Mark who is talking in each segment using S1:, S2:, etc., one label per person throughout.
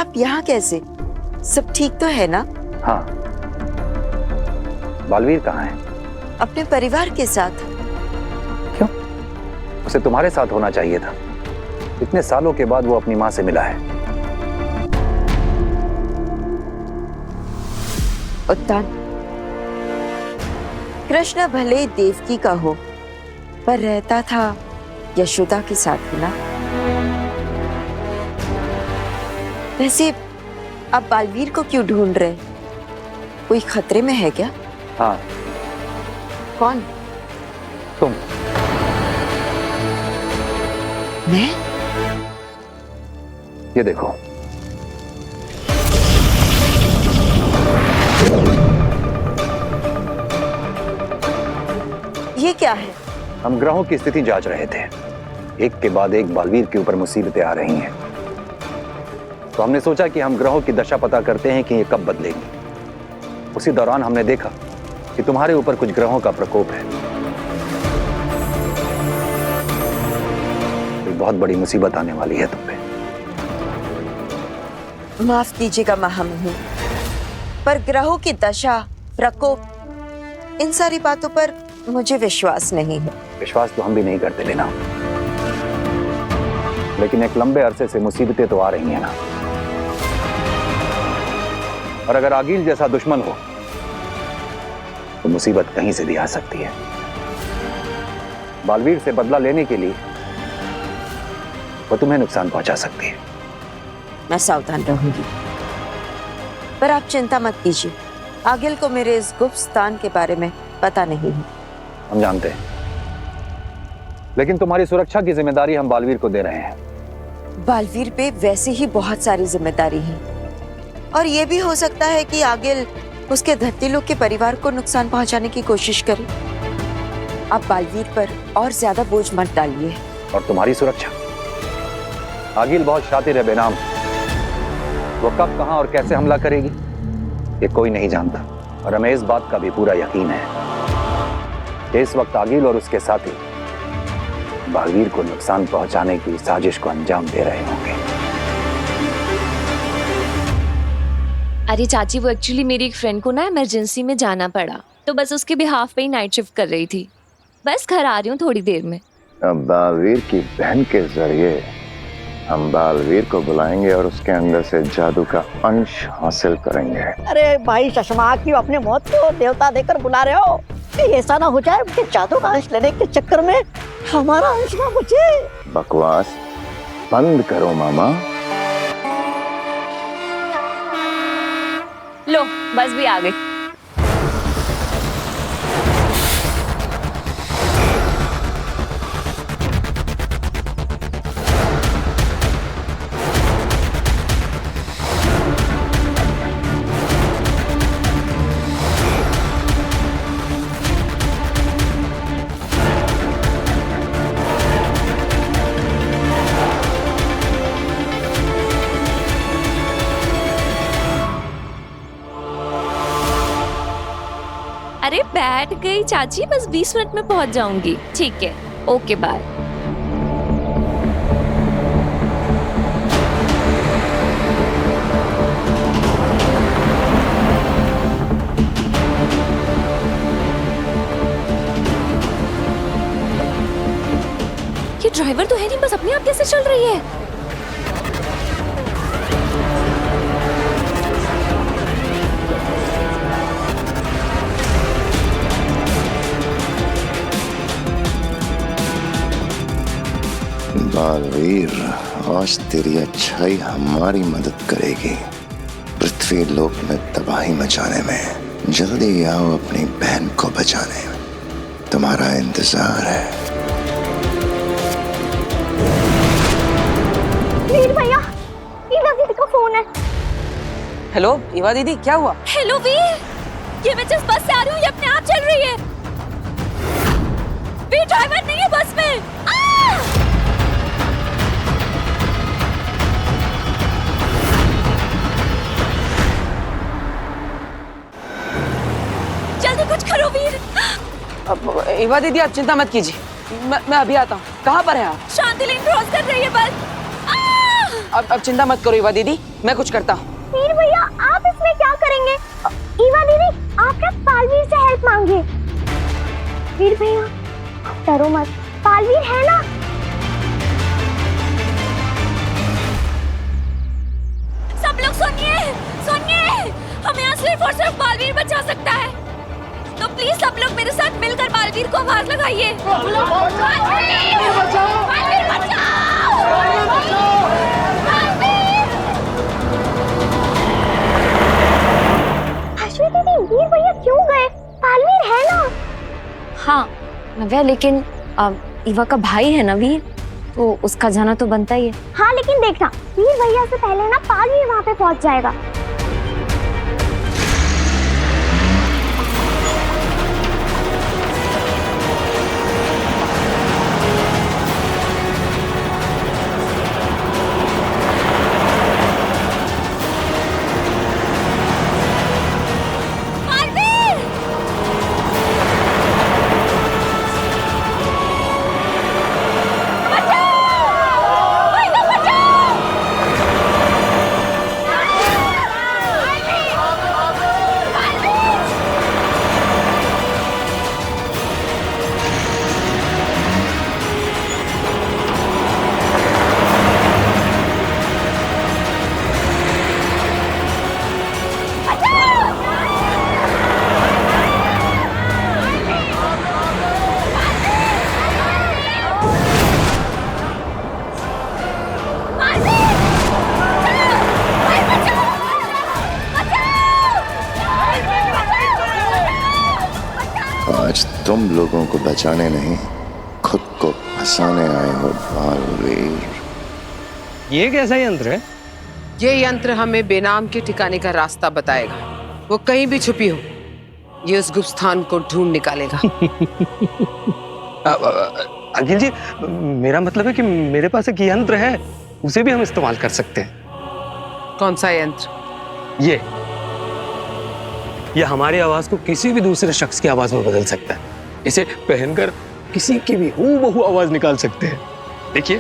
S1: आप यहाँ कैसे? सब ठीक तो है ना?
S2: हाँ। बालवीर कहाँ है?
S1: अपने परिवार के साथ।
S2: क्यों? उसे तुम्हारे साथ होना चाहिए था। इतने सालों के बाद वो अपनी माँ से मिला है।
S1: उत्तान, कृष्ण भले देवकी का हो, पर रहता था यशोदा के साथ ही ना। वैसे आप बालवीर को क्यों ढूंढ रहे? कोई खतरे में है क्या?
S2: हाँ।
S1: कौन?
S2: तुम।
S1: मैं?
S2: ये देखो।
S1: ये क्या है?
S2: हम ग्रहों की स्थिति जांच रहे थे। एक के बाद एक बालवीर के ऊपर मुसीबतें आ रही हैं। तो हमने सोचा कि हम ग्रहों की दशा पता करते हैं कि ये कब बदलेगी। उसी दौरान हमने देखा कि तुम्हारे ऊपर कुछ ग्रहों का प्रकोप है। कोई बहुत बड़ी मुसीबत आने वाली है तुम पे।
S1: माफ कीजिएगा महामहिम, पर ग्रहों की दशा, प्रकोप, इन सारी बातों पर मुझे विश्वास नहीं है।
S2: विश्वास तो हम भी नहीं करते लेना, लेकिन एक लंबे अरसे से मुसीबतें तो आ रही हैं ना। और अगर आगिल जैसा दुश्मन हो तो मुसीबत कहीं से भी आ सकती है। बालवीर से बदला लेने के लिए वो तुम्हें नुकसान पहुंचा सकती है।
S1: मैं सावधान रहूंगी, पर आप चिंता मत कीजिए। आगिल को मेरे इस गुप्त स्थान के बारे में पता नहीं है।
S2: हम जानते हैं, लेकिन तुम्हारी सुरक्षा की जिम्मेदारी हम बालवीर को दे रहे हैं।
S1: बालवीर पे वैसे ही बहुत सारी जिम्मेदारी है, और ये भी हो सकता है कि आगिल उसके धरती लोग के परिवार को नुकसान पहुंचाने की कोशिश करे। आप बालवीर पर और ज्यादा बोझ मत डालिए।
S2: और तुम्हारी सुरक्षा? आगिल बहुत शातिर है बेनाम। वो कब, कहां और कैसे हमला करेगी ये कोई नहीं जानता। और हमें इस बात का भी पूरा यकीन है कि इस वक्त आगिल और उसके साथी बालवीर को नुकसान पहुंचाने की साजिश को अंजाम दे रहे होंगे।
S3: अरे चाची, वो एक्चुअली मेरी एक फ्रेंड को ना इमरजेंसी में जाना पड़ा, तो बस उसके बिहाफ पे ही नाइट शिफ्ट कर रही थी। बस घर आ रही हूँ थोड़ी देर में।
S4: अब बालवीर की बहन के जरिए हम बालवीर को बुलाएंगे और उसके अंदर से जादू का अंश हासिल करेंगे।
S5: अरे भाई चश्मा, क्यों अपने मौत को देवता देकर बुला रहे हो? कहीं ऐसा ना हो जाए कि जादू का अंश लेने के चक्कर में हमारा अंश ना बचे।
S4: बकवास बंद करो मामा।
S3: लो, बस भी आ गई। अरे बैठ गई चाची, बस 20 मिनट में पहुंच जाऊंगी। ठीक है, ओके बाय। ये ड्राइवर तो है नहीं, बस अपने आप कैसे चल रही है?
S4: बालवीर, आज तेरी अच्छाई हमारी मदद करेगी पृथ्वी लोक में तबाही मचाने में। जल्दी आओ अपनी बहन को बचाने, तुम्हारा इंतजार है।
S6: वीर भैया, ईवा दीदी का फोन है।
S7: हेलो ईवा दीदी, क्या हुआ?
S3: हेलो वीर, ये मैं जिस बस से आ रही हूँ ये अपने आप चल रही है। वीर ड्राइवर नहीं है बस में। जल्दी कुछ करो वीर।
S7: ईवा दीदी आप चिंता मत कीजिए, मैं अभी आता हूँ। कहाँ पर है आप?
S3: शांति लेन क्रॉस कर रही है बस।
S7: अब चिंता मत करो ईवा दीदी, मैं कुछ करता हूँ।
S6: वीर भैया आप इसमें क्या करेंगे? ईवा दीदी आप क्या पालवीर से हेल्प मांगे? वीर भैया आप डरो मत, पालवीर है ना।
S3: सब लोग सुनिए, सुनिए, हमें यहाँ सिर्फ और सिर्फ बालवीर बचा सकता है। तो प्लीज सब लोग मेरे साथ मिलकर बालवीर को आवाज लगाइए। बालवीर बचाओ! बालवीर बचाओ!
S6: अश्विनी दीदी वीर भैया क्यों गए? पालवीर है ना।
S3: हाँ नव्या, लेकिन ईवा का भाई है ना वीर, तो उसका जाना तो बनता ही है।
S6: हाँ लेकिन देखना वीर भैया से पहले ना पालवीर वहाँ पे पहुँच जाएगा।
S4: आज तुम लोगों को बचाने नहीं, खुद को फंसाने आए हो बालवीर।
S8: ये कैसा यंत्र है?
S7: ये यंत्र हमें बेनाम के ठिकाने का रास्ता बताएगा। वो कहीं भी छुपी हो, ये उस गुप्त स्थान को ढूंढ निकालेगा।
S8: अखिल जी, मेरा मतलब है कि मेरे पास एक यंत्र है, उसे भी हम इस्तेमाल कर सकते हैं।
S7: कौन सा यंत्र?
S8: ये हमारी आवाज को किसी भी दूसरे शख्स की आवाज में बदल सकता है। इसे पहनकर किसी की भी हूबहू आवाज निकाल सकते हैं। देखिए,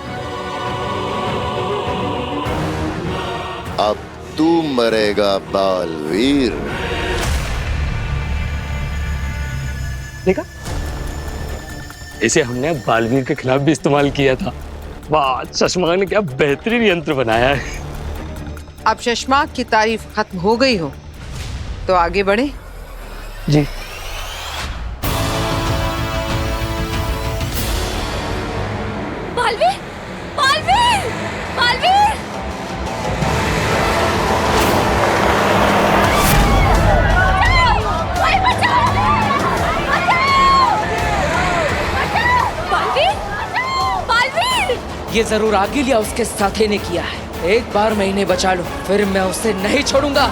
S4: अब तू मरेगा बालवीर।
S8: देखा, इसे हमने बालवीर के खिलाफ भी इस्तेमाल किया था। वाह, चश्मा ने क्या बेहतरीन यंत्र बनाया है।
S7: अब चश्मा की तारीफ खत्म हो गई हो तो आगे बढ़े।
S8: जी।
S3: बालवीर, बालवीर, बालवीर! बालवीर, बालवीर!
S9: ये जरूर आगिल या उसके साथी ने किया है। एक बार मैं इन्हें बचा लूं, फिर मैं उसे नहीं छोड़ूंगा।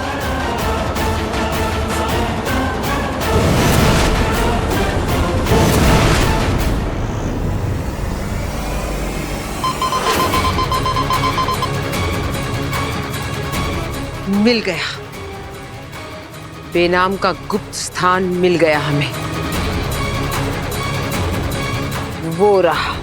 S7: मिल गया, बेनाम का गुप्त स्थान मिल गया हमें। वो रहा।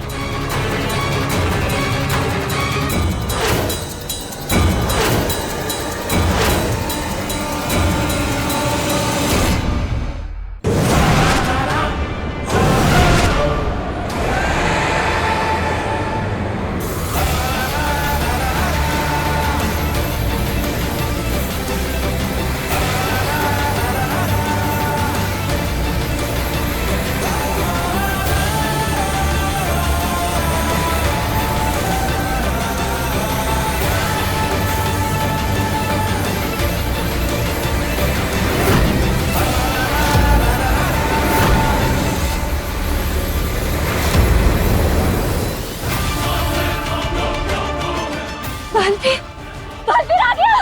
S3: बालवीर आ गया।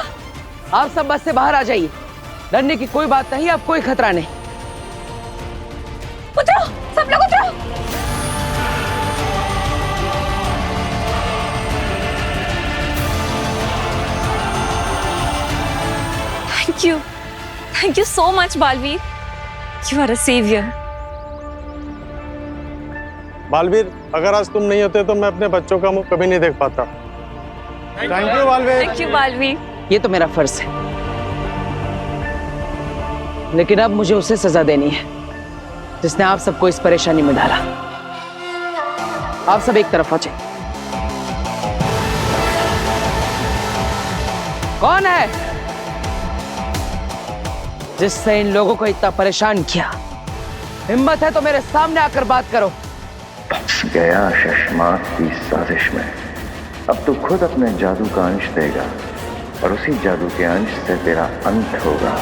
S7: आप सब बस से बाहर आ जाइए। डरने की कोई बात नहीं, अब कोई खतरा नहीं।
S3: उतरो, सब लोग उतरो। Thank you so much, Baalveer. You are a savior.
S10: Baalveer, अगर आज तुम नहीं होते तो मैं अपने बच्चों का मुंह कभी नहीं देख पाता।
S3: Thank you Baalveer.
S9: ये तो मेरा फर्ज है, लेकिन अब मुझे उसे सजा देनी है जिसने आप सबको इस परेशानी में डाला। आप सब एक तरफ हो जाइए। कौन है जिससे इन लोगों को इतना परेशान किया? हिम्मत है तो मेरे सामने आकर बात करो।
S4: गया शशमाक की साजिश में। अब तू खुद अपने जादू का अंश देगा और उसी जादू के अंश से तेरा अंत होगा।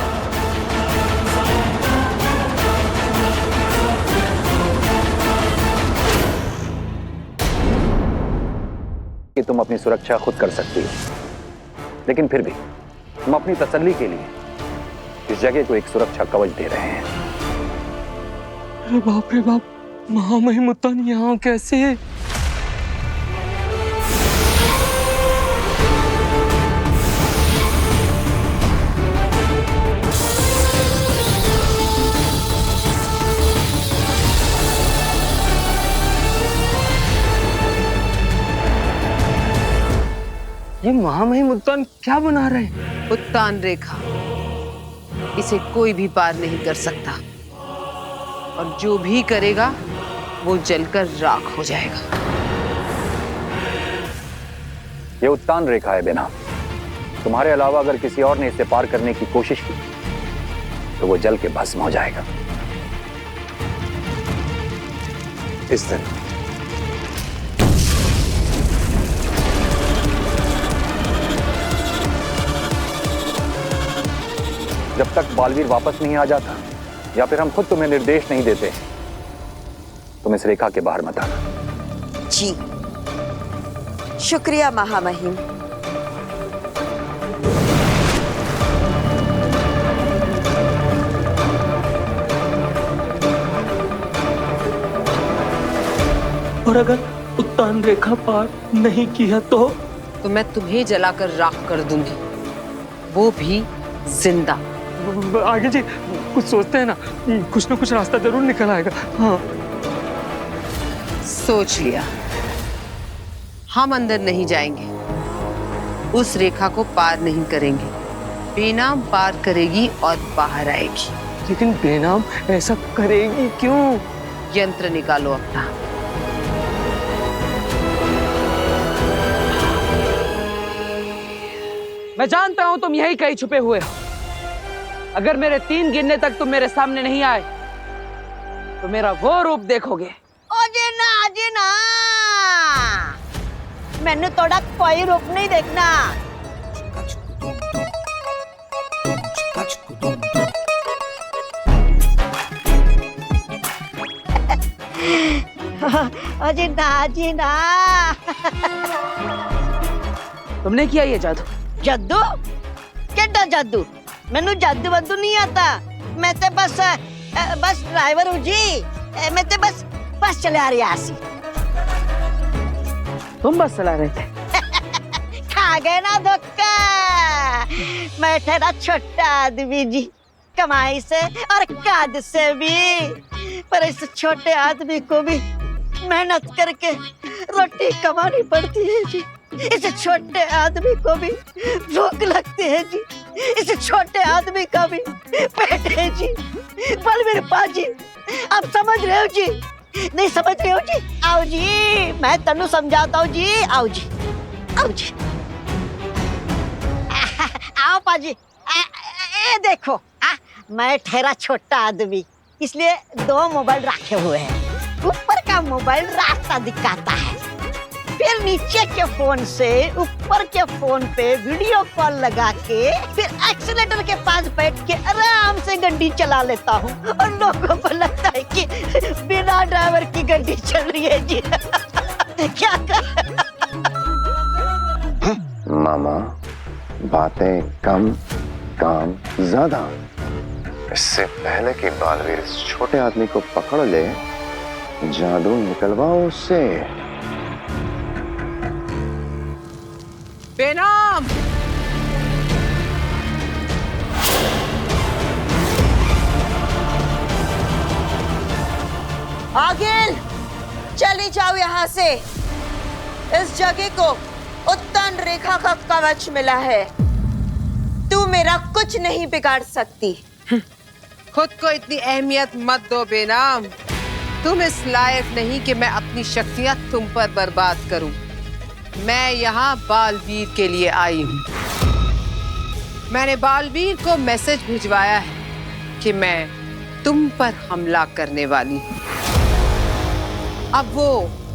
S2: कि तुम अपनी सुरक्षा खुद कर सकती हो, लेकिन फिर भी हम अपनी तसल्ली के लिए इस जगह को एक सुरक्षा कवच दे रहे हैं।
S8: अरे बाप रे बाप, महामहिमुत्तान यहाँ कैसे? ये महामहिमुत्तान क्या बना रहे हैं?
S7: उत्तान रेखा, इसे कोई भी पार नहीं कर सकता, और जो भी करेगा वो जलकर राख हो जाएगा।
S2: ये उत्तान रेखा है बेनाम। तुम्हारे अलावा अगर किसी और ने इसे पार करने की कोशिश की तो वो जल के भस्म हो जाएगा। इस दिन जब तक बालवीर वापस नहीं आ जाता या फिर हम खुद तुम्हें निर्देश नहीं देते, तुम इस रेखा के बाहर मत आना।
S1: जी शुक्रिया महामहिम।
S8: और अगर उत्तान रेखा पार नहीं किया तो
S7: मैं तुम्हें जलाकर राख कर दूंगी, वो भी जिंदा।
S8: आगे जी कुछ सोचते हैं ना, कुछ ना कुछ रास्ता जरूर निकल आएगा। हाँ
S7: सोच लिया, हम अंदर नहीं जाएंगे, उस रेखा को पार नहीं करेंगे। बेनाम पार करेगी और बाहर आएगी।
S8: लेकिन बेनाम ऐसा करेगी क्यों?
S7: यंत्र निकालो अपना।
S9: मैं जानता हूं तुम यही कहीं छुपे हुए हो। अगर मेरे 3 गिनने तक तुम मेरे सामने नहीं आए तो मेरा वो रूप देखोगे।
S5: ओ जी ना मैंने थोड़ा कोई रूप नहीं देखना। जी ना
S9: तुमने किया ये जादू?
S5: जादू? क्या जादू? मैनू जादू वादू नहीं आता। मैं तो बस ड्राइवर हूँ जी। मैं तो बस चला रहा सी।
S9: तुम बस चला रहे थे?
S5: खा गए ना धोखा। मैं तेरा छोटा आदमी जी, कमाई से और काद से भी, पर इस छोटे आदमी को भी मेहनत करके रोटी कमानी पड़ती है जी। इस छोटे आदमी को भी भूख लगती है जी। इस छोटे आदमी का भी पेट है जी। बलवीर पाजी, आप समझ रहे हो जी? नहीं समझ रहे हो जी? आओ जी, मैं तनु समझाता हूँ जी। आओ जी, आओ जी, आओ पाजी। ए देखो, मैं ठहरा छोटा आदमी, इसलिए 2 मोबाइल रखे हुए हैं। ऊपर का मोबाइल रास्ता दिखाता है, फिर नीचे के फोन से ऊपर के फोन पे वीडियो कॉल लगा के फिर एक्सीलेटर के पास बैठ के आराम से गाड़ी चला लेता हूँ, और लोगों को लगता है कि बिना ड्राइवर की गाड़ी चल रही है जी। क्या कर?
S4: मामा, बातें कम, काम ज्यादा। इससे पहले कि बालवीर इस छोटे आदमी को पकड़ ले, जादू निकलवाओ उससे।
S7: बेनाम!
S1: आगिल, चली जाओ यहाँ से। इस जगह को उत्तन रेखा का कवच मिला है। तू मेरा कुछ नहीं बिगाड़ सकती।
S7: खुद को इतनी अहमियत मत दो बेनाम। तुम इस लायक नहीं कि मैं अपनी शक्तियां तुम पर बर्बाद करूं। मैं यहाँ बालवीर के लिए आई हूँ। मैंने बालवीर को मैसेज भिजवाया है कि मैं तुम पर हमला करने वाली हूँ। अब वो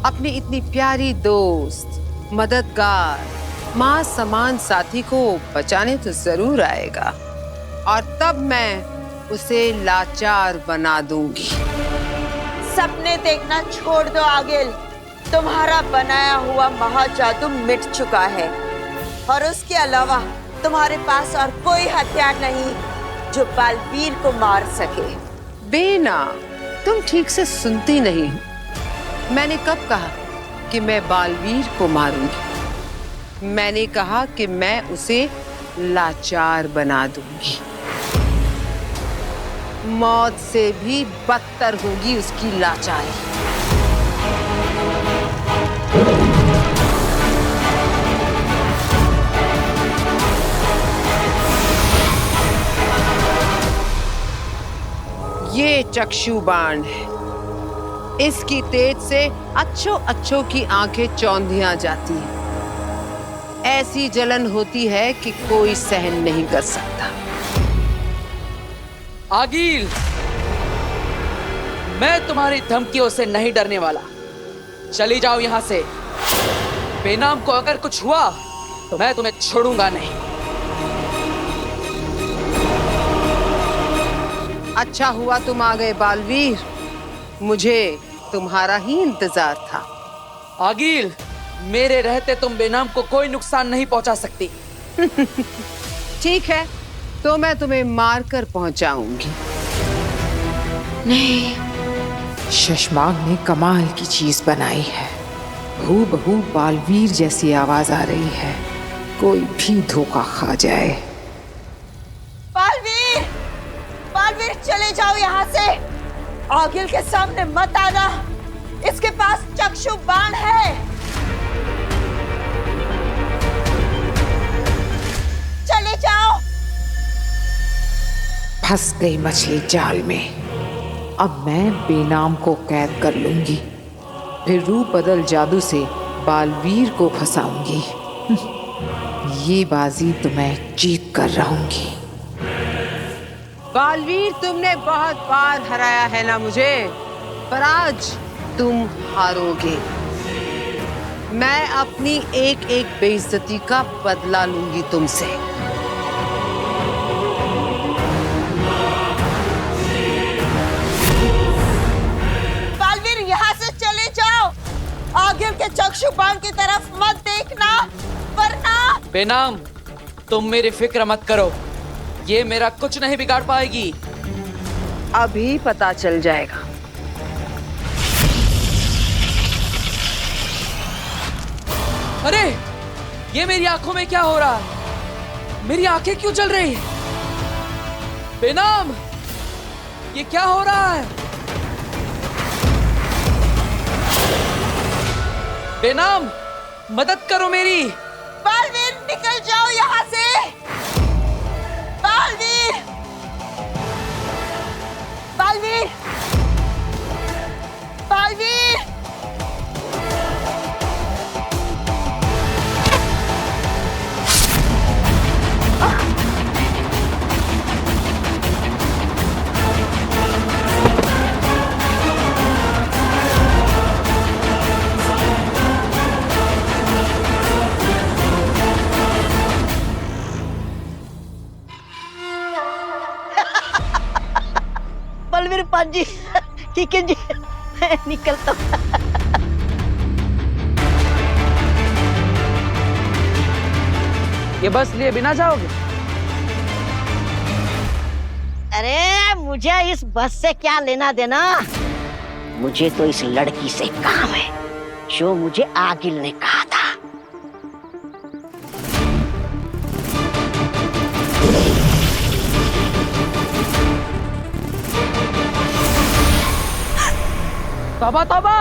S7: अपनी इतनी प्यारी दोस्त, मददगार, माँ समान साथी को बचाने तो जरूर आएगा और तब मैं उसे लाचार बना दूंगी।
S1: सपने देखना छोड़ दो आगिल। तुम्हारा बनाया हुआ महाजादू मिट चुका है और उसके अलावा तुम्हारे पास और कोई हथियार नहीं जो बालवीर को मार सके।
S7: बेना, तुम ठीक से सुनती नहीं हो। मैंने कब कहा कि मैं बालवीर को मारूंगी? मैंने कहा कि मैं उसे लाचार बना दूंगी। मौत से भी बदतर होगी उसकी लाचारी। ये चक्षु बाण है। इसकी तेज से अच्छों की आंखें चौंधियां जाती हैं। ऐसी जलन होती है कि कोई सहन नहीं कर सकता।
S9: आगिल, मैं तुम्हारी धमकियों से नहीं डरने वाला। चली जाओ यहाँ से। बेनाम को अगर कुछ हुआ तो मैं तुम्हें छोड़ूंगा नहीं।
S7: अच्छा हुआ तुम आ गए बालवीर। मुझे तुम्हारा ही इंतजार था।
S9: आगिल, मेरे रहते तुम बेनाम को कोई नुकसान नहीं पहुंचा सकती।
S7: ठीक है, तो मैं तुम्हें मारकर पहुंचाऊंगी।
S10: नहीं, शशमांग ने कमाल की चीज बनाई है। हूबहू बालवीर जैसी आवाज आ रही है। कोई भी धोखा खा जाए।
S1: बालवीर, बालवीर चले जाओ यहाँ से। आगिल के सामने मत आना। इसके पास चक्षु बाण है। चले जाओ।
S10: फंस गई मछली जाल में। अब मैं बेनाम को कैद कर लूंगी, फिर रूप बदल जादू से बालवीर को फंसाऊंगी। ये बाजी तो मैं जीत कर रहूंगी।
S7: बालवीर, तुमने बहुत बार हराया है ना मुझे, पर आज तुम हारोगे। मैं अपनी एक एक बेइज्जती का बदला लूंगी तुमसे।
S1: बालवीर, यहाँ से चले जाओ। आगिल के चक्षु बाण की तरफ मत देखना, वरना।
S9: बेनाम, तुम मेरी फिक्र मत करो। ये मेरा कुछ नहीं बिगाड़ पाएगी।
S7: अभी पता चल जाएगा।
S9: अरे, ये मेरी आंखों में क्या हो रहा है? मेरी आंखें क्यों जल रही हैं? बेनाम, ये क्या हो रहा है? बेनाम, मदद करो मेरी।
S1: बालवीर, निकल जाओ यहाँ से। बालवीर, बालवीर, बालवीर।
S5: बलवीर पाजी, ठीक है जी, निकलता हूं।
S9: ये बस लिए बिना जाओगे?
S5: अरे मुझे इस बस से क्या लेना देना। मुझे तो इस लड़की से काम है जो मुझे आगिल ने कहा था।
S9: तौबा तौबा।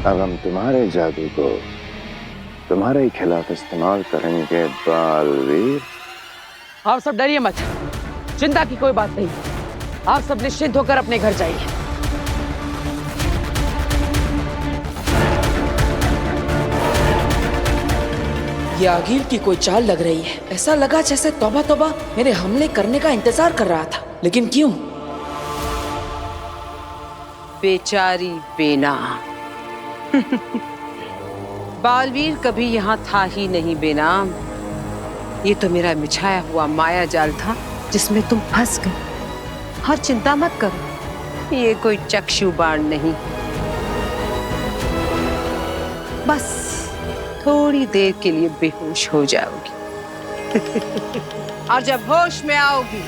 S4: अब हम तुम्हारे जादू को तुम्हारे खिलाफ इस्तेमाल करेंगे बालवीर।
S11: आप सब डरिए मत, चिंता की कोई बात नहीं। आप सब निश्चिंत होकर अपने घर जाइए।
S9: ये आगिल की कोई चाल लग रही है। ऐसा लगा जैसे तौबा तौबा मेरे हमले करने का इंतजार कर रहा था, लेकिन क्यों?
S7: बेचारी बेनाम। बालवीर कभी यहाँ था ही नहीं बेनाम। ये तो मेरा बिछाया हुआ माया जाल था जिसमें तुम फंस गए। और चिंता मत करो, ये कोई चक्षु बाण नहीं। बस थोड़ी देर के लिए बेहोश हो जाओगी। और जब होश में आओगी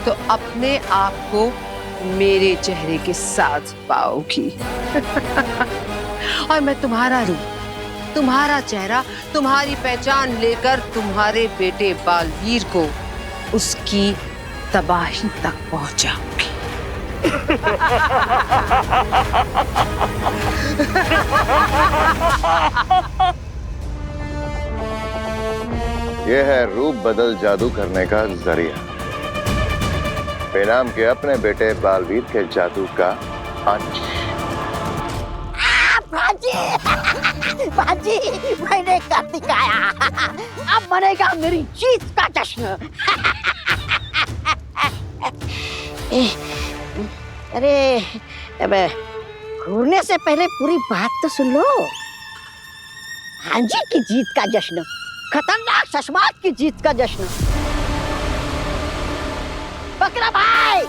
S7: तो अपने आप को मेरे चेहरे के साथ पाओगी। और मैं तुम्हारा रूप, तुम्हारा चेहरा, तुम्हारी पहचान लेकर तुम्हारे बेटे बालवीर को उसकी तबाही तक पहुंचाऊंगी।
S4: यह है रूप बदल जादू करने का जरिया। बेनाम के अपने बेटे बालवीर के जादू का अंश।
S5: बाजी, मैंने कर दिखाया। अब मनेगा मेरी जीत का जश्न। अरे अब घूरने से पहले पूरी बात तो सुन लो। हांजी की जीत का जश्न, खतरनाक शशमात की जीत का जश्न। बकरा भाई,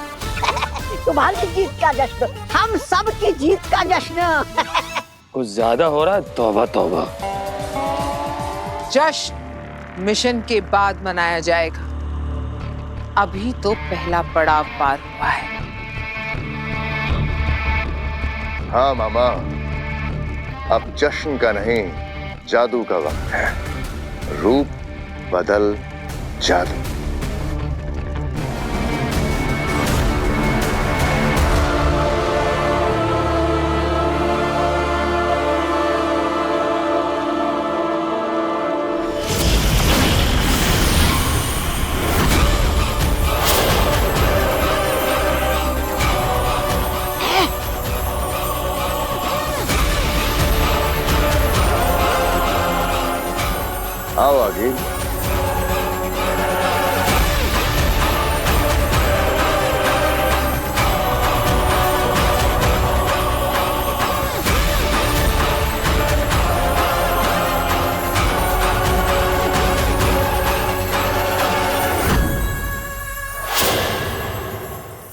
S5: तुम्हारी जीत का जश्न, हम सब की जीत का जश्न।
S8: कुछ ज्यादा हो रहा है। तौबा तौबा।
S7: जश्न मिशन के बाद मनाया जाएगा। अभी तो पहला पड़ाव पार हुआ है।
S4: हाँ मामा, अब जश्न का नहीं, जादू का वक्त है। रूप बदल जादू। आओ आगे।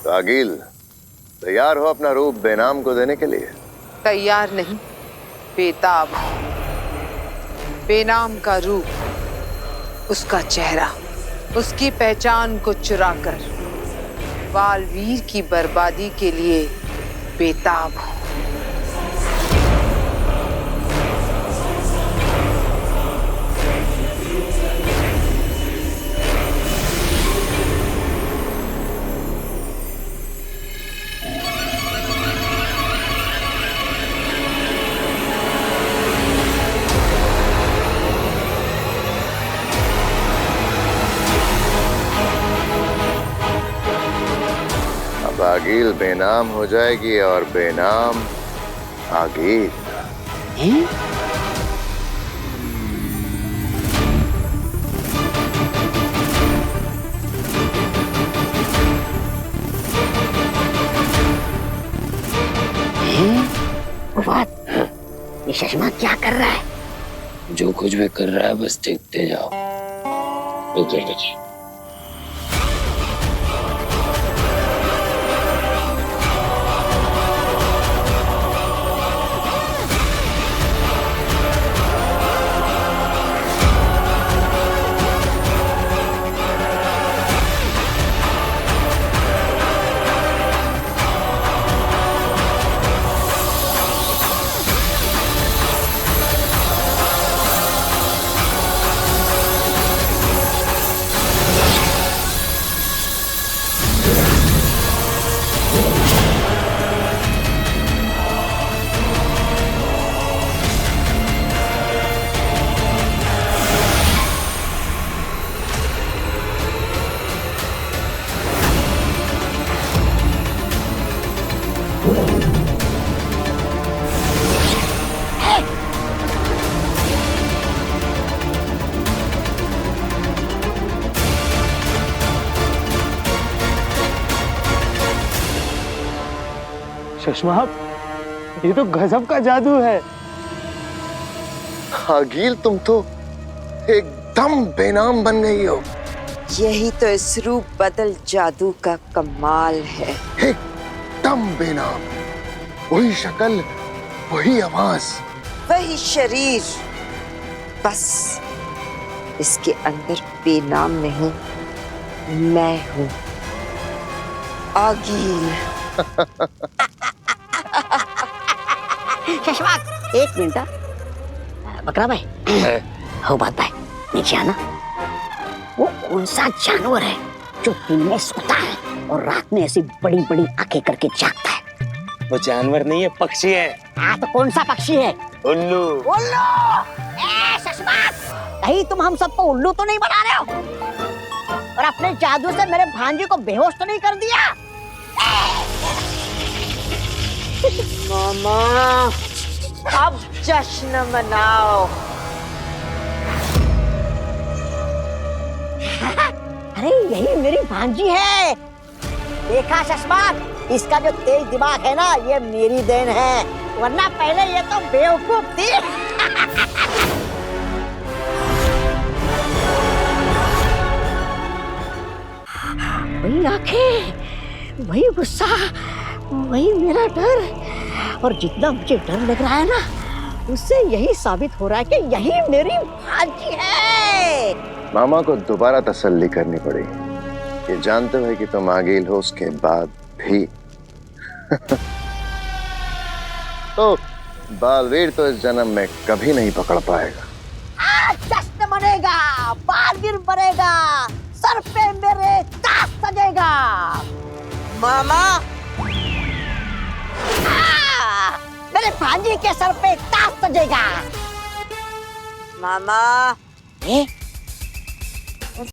S4: आगिल, तैयार हो अपना रूप बेनाम को देने के लिए?
S7: तैयार नहीं, बेताब। बेनाम का रूप, उसका चेहरा, उसकी पहचान को चुराकर बालवीर की बर्बादी के लिए बेताब हूं।
S4: आगिल बेनाम हो जाएगी और बेनाम आगिल।
S5: ये चश्मा क्या कर रहा है?
S8: जो कुछ भी कर रहा है बस देखते जाओ। सुषमा, ये तो गजब का जादू है।
S4: आगिल, तुम तो एकदम बेनाम बन गई हो।
S1: यही तो इस रूप बदल जादू का कमाल है।
S4: एकदम बेनाम, वही शक्ल, वही आवाज,
S1: वही शरीर, बस इसके अंदर बेनाम नहीं, मैं हूँ आगिल।
S5: शशवाक, एक मिनट। बकरा भाई, हो बात भाई, नीचे आना। वो कौन सा जानवर है जो दिन में सोता है और रात में ऐसी बड़ी बड़ी आंखें करके जागता है?
S8: वो जानवर नहीं है, पक्षी है।
S5: हाँ, तो कौन सा पक्षी है?
S8: उल्लू।
S5: उल्लू! ए शशवाक, कहीं तुम हम सबको उल्लू तो नहीं बना रहे हो? और अपने जादू से मेरे भांजी को बेहोश तो नहीं कर दिया?
S1: मामा, अब जश्न मनाओ।
S5: अरे यही मेरी भांजी है। देखा शशमाक, इसका जो तेज दिमाग है ना, ये मेरी देन है, वरना पहले ये तो बेवकूफ थी। वही आंखें, वही गुस्सा, वही मेरा डर, और जितना मुझे डर लग रहा है ना, उससे यही साबित हो रहा है कि यही मेरी भांजी है।
S4: मामा को दोबारा तसल्ली करनी पड़ेगी। ये जानते हुए कि तुम आगिल हो, उसके बाद भी तो बालवीर तो इस जन्म में कभी नहीं पकड़ पाएगा।
S5: आज जश्न मनेगा, बालवीर बनेगा, सर पे मेरे ताज सजेगा।
S1: मामा,
S5: मेरे भांजी के सर पे ताज सजेगा।
S1: मामा,
S5: ए,